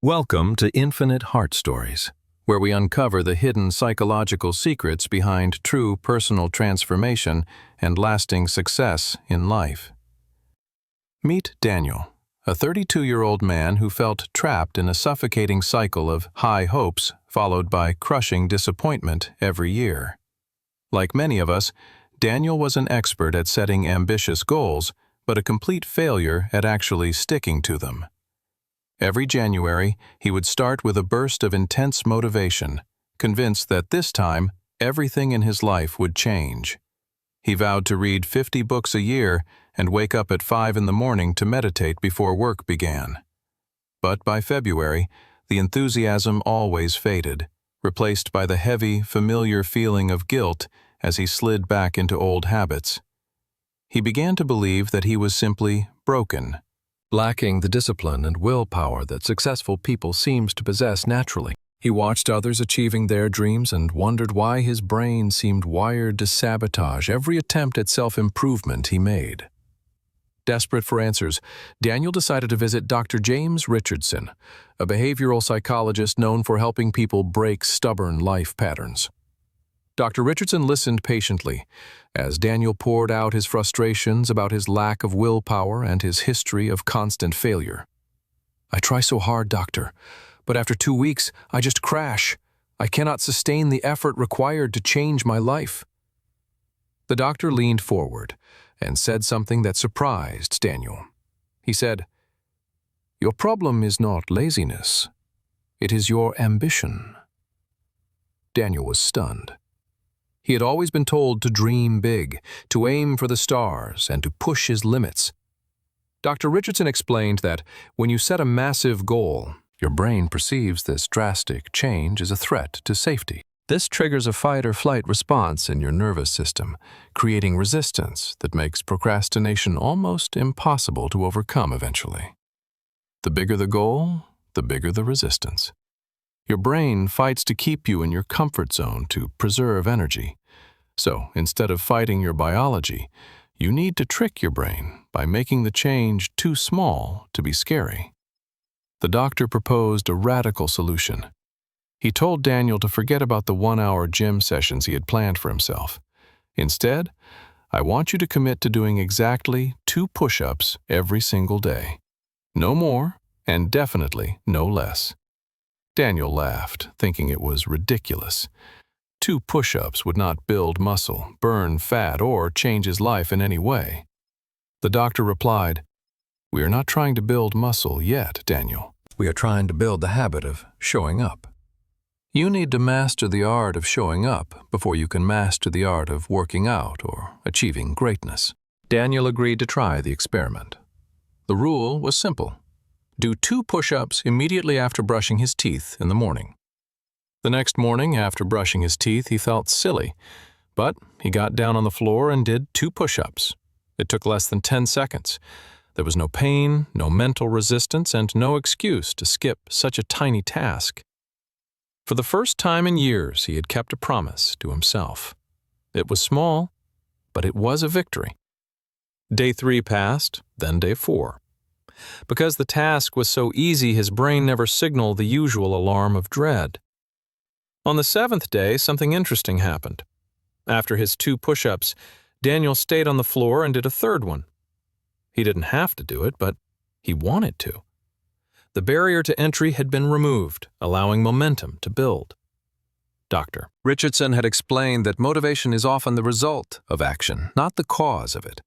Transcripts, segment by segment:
Welcome to Infinite Heart Stories, where we uncover the hidden psychological secrets behind true personal transformation and lasting success in life. Meet Daniel, a 32-year-old man who felt trapped in a suffocating cycle of high hopes followed by crushing disappointment every year. Like many of us, Daniel was an expert at setting ambitious goals, but a complete failure at actually sticking to them. Every January, he would start with a burst of intense motivation, convinced that this time, everything in his life would change. He vowed to read 50 books a year and wake up at 5 in the morning to meditate before work began. But by February, the enthusiasm always faded, replaced by the heavy, familiar feeling of guilt as he slid back into old habits. He began to believe that he was simply broken, lacking the discipline and willpower that successful people seems to possess naturally. He watched others achieving their dreams and wondered why his brain seemed wired to sabotage every attempt at self-improvement he made. Desperate for answers, Daniel decided to visit Dr. James Richardson, a behavioral psychologist known for helping people break stubborn life patterns. Dr. Richardson listened patiently as Daniel poured out his frustrations about his lack of willpower and his history of constant failure. "I try so hard, doctor, but after 2 weeks, I just crash. I cannot sustain the effort required to change my life." The doctor leaned forward and said something that surprised Daniel. He said, "Your problem is not laziness. It is your ambition." Daniel was stunned. He had always been told to dream big, to aim for the stars, and to push his limits. Dr. Richardson explained that when you set a massive goal, your brain perceives this drastic change as a threat to safety. This triggers a fight-or-flight response in your nervous system, creating resistance that makes procrastination almost impossible to overcome eventually. The bigger the goal, the bigger the resistance. Your brain fights to keep you in your comfort zone to preserve energy. So, instead of fighting your biology, you need to trick your brain by making the change too small to be scary. The doctor proposed a radical solution. He told Daniel to forget about the 1-hour gym sessions he had planned for himself. Instead, "I want you to commit to doing exactly 2 push-ups every single day. No more, and definitely no less." Daniel laughed, thinking it was ridiculous. 2 push-ups would not build muscle, burn fat, or change his life in any way. The doctor replied, "We are not trying to build muscle yet, Daniel. We are trying to build the habit of showing up. You need to master the art of showing up before you can master the art of working out or achieving greatness." Daniel agreed to try the experiment. The rule was simple. Do 2 push-ups immediately after brushing his teeth in the morning. The next morning, after brushing his teeth, he felt silly, but he got down on the floor and did 2 push-ups. It took less than 10 seconds. There was no pain, no mental resistance, and no excuse to skip such a tiny task. For the first time in years, he had kept a promise to himself. It was small, but it was a victory. Day 3 passed, then day 4. Because the task was so easy, his brain never signaled the usual alarm of dread. On the 7th day, something interesting happened. After his 2 push-ups, Daniel stayed on the floor and did a 3rd one. He didn't have to do it, but he wanted to. The barrier to entry had been removed, allowing momentum to build. Dr. Richardson had explained that motivation is often the result of action, not the cause of it.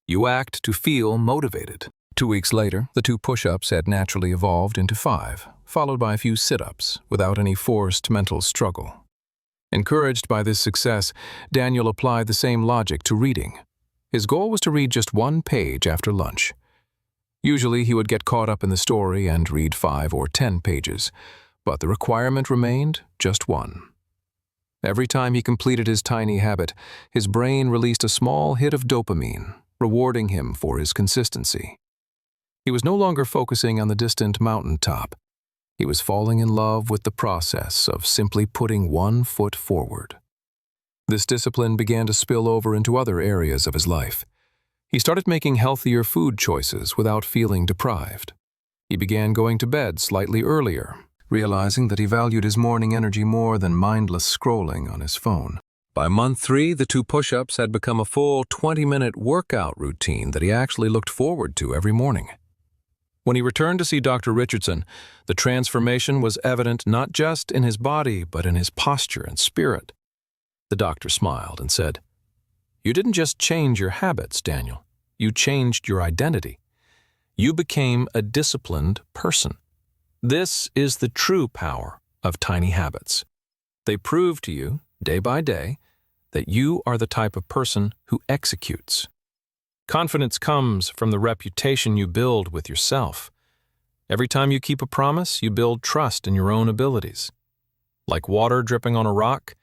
You act to feel motivated. 2 weeks later, the 2 push-ups had naturally evolved into 5, followed by a few sit-ups, without any forced mental struggle. Encouraged by this success, Daniel applied the same logic to reading. His goal was to read just 1 page after lunch. Usually, he would get caught up in the story and read 5 or 10 pages, but the requirement remained just 1. Every time he completed his tiny habit, his brain released a small hit of dopamine, rewarding him for his consistency. He was no longer focusing on the distant mountaintop. He was falling in love with the process of simply putting 1 foot forward. This discipline began to spill over into other areas of his life. He started making healthier food choices without feeling deprived. He began going to bed slightly earlier, realizing that he valued his morning energy more than mindless scrolling on his phone. By month 3, the 2 push-ups had become a full 20-minute workout routine that he actually looked forward to every morning. When he returned to see Dr. Richardson, the transformation was evident not just in his body, but in his posture and spirit. The doctor smiled and said, "You didn't just change your habits, Daniel. You changed your identity. You became a disciplined person. This is the true power of tiny habits. They prove to you, day by day, that you are the type of person who executes. Confidence comes from the reputation you build with yourself. Every time you keep a promise, you build trust in your own abilities. Like water dripping on a rock,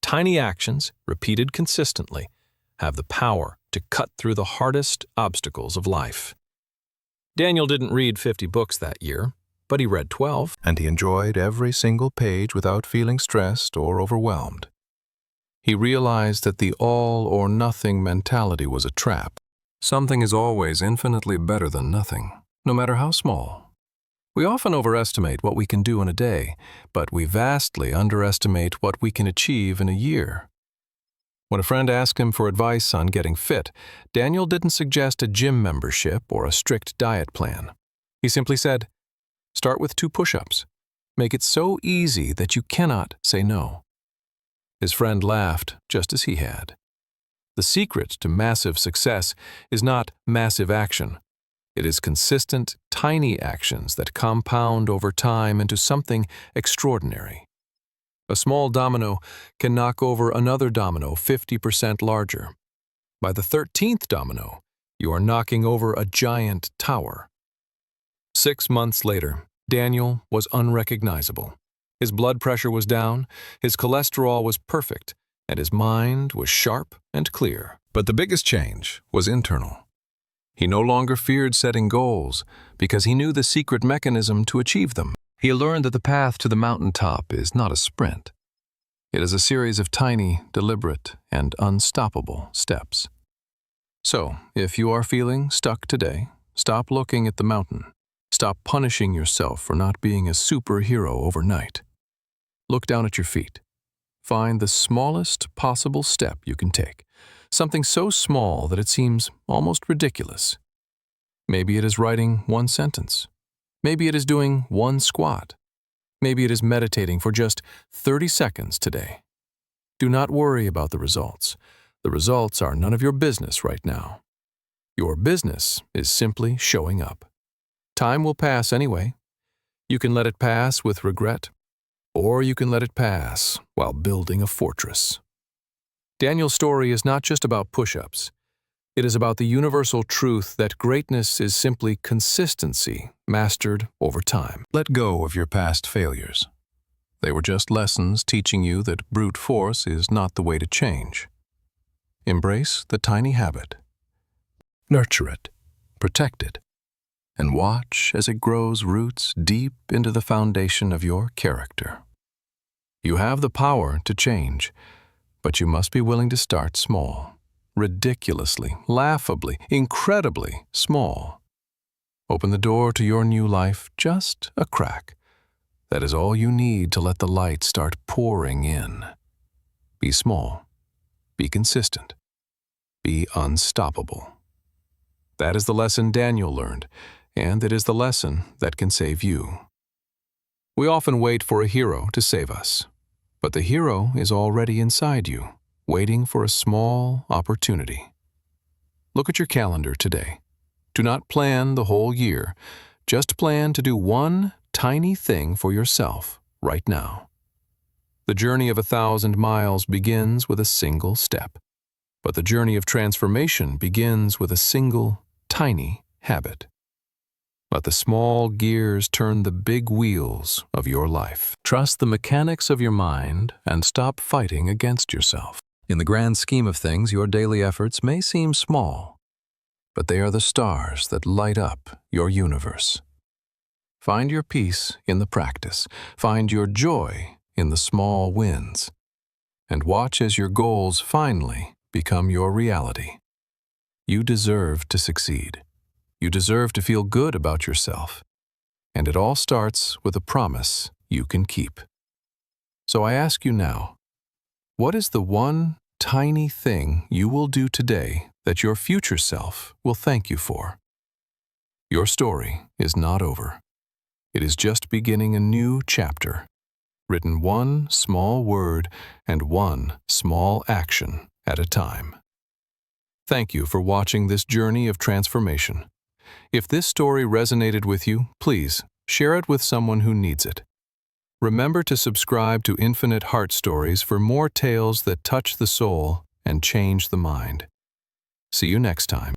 tiny actions, repeated consistently, have the power to cut through the hardest obstacles of life." Daniel didn't read 50 books that year, but he read 12. And he enjoyed every single page without feeling stressed or overwhelmed. He realized that the all-or-nothing mentality was a trap. Something is always infinitely better than nothing, no matter how small. We often overestimate what we can do in a day, but we vastly underestimate what we can achieve in a year. When a friend asked him for advice on getting fit, Daniel didn't suggest a gym membership or a strict diet plan. He simply said, "Start with 2 push-ups. Make it so easy that you cannot say no." His friend laughed, just as he had. The secret to massive success is not massive action. It is consistent, tiny actions that compound over time into something extraordinary. A small domino can knock over another domino 50% larger. By the 13th domino, you are knocking over a giant tower. 6 months later, Daniel was unrecognizable. His blood pressure was down, his cholesterol was perfect, and his mind was sharp and clear. But the biggest change was internal. He no longer feared setting goals because he knew the secret mechanism to achieve them. He learned that the path to the mountaintop is not a sprint. It is a series of tiny, deliberate, and unstoppable steps. So, if you are feeling stuck today, stop looking at the mountain. Stop punishing yourself for not being a superhero overnight. Look down at your feet. Find the smallest possible step you can take, something so small that it seems almost ridiculous. Maybe it is writing 1 sentence. Maybe it is doing 1 squat. Maybe it is meditating for just 30 seconds today. Do not worry about the results. The results are none of your business right now. Your business is simply showing up. Time will pass anyway. You can let it pass with regret, or you can let it pass while building a fortress. Daniel's story is not just about push-ups. It is about the universal truth that greatness is simply consistency mastered over time. Let go of your past failures. They were just lessons teaching you that brute force is not the way to change. Embrace the tiny habit. Nurture it, protect it, and watch as it grows roots deep into the foundation of your character. You have the power to change, but you must be willing to start small. Ridiculously, laughably, incredibly small. Open the door to your new life just a crack. That is all you need to let the light start pouring in. Be small. Be consistent. Be unstoppable. That is the lesson Daniel learned, and it is the lesson that can save you. We often wait for a hero to save us, but the hero is already inside you, waiting for a small opportunity. Look at your calendar today. Do not plan the whole year. Just plan to do 1 tiny thing for yourself right now. The journey of 1,000 miles begins with a single step, but the journey of transformation begins with a single, tiny habit. Let the small gears turn the big wheels of your life. Trust the mechanics of your mind and stop fighting against yourself. In the grand scheme of things, your daily efforts may seem small, but they are the stars that light up your universe. Find your peace in the practice. Find your joy in the small wins. And watch as your goals finally become your reality. You deserve to succeed. You deserve to feel good about yourself. And it all starts with a promise you can keep. So I ask you now, what is the one tiny thing you will do today that your future self will thank you for? Your story is not over. It is just beginning a new chapter, written one small word and one small action at a time. Thank you for watching this journey of transformation. If this story resonated with you, please share it with someone who needs it. Remember to subscribe to Infinite Heart Stories for more tales that touch the soul and change the mind. See you next time.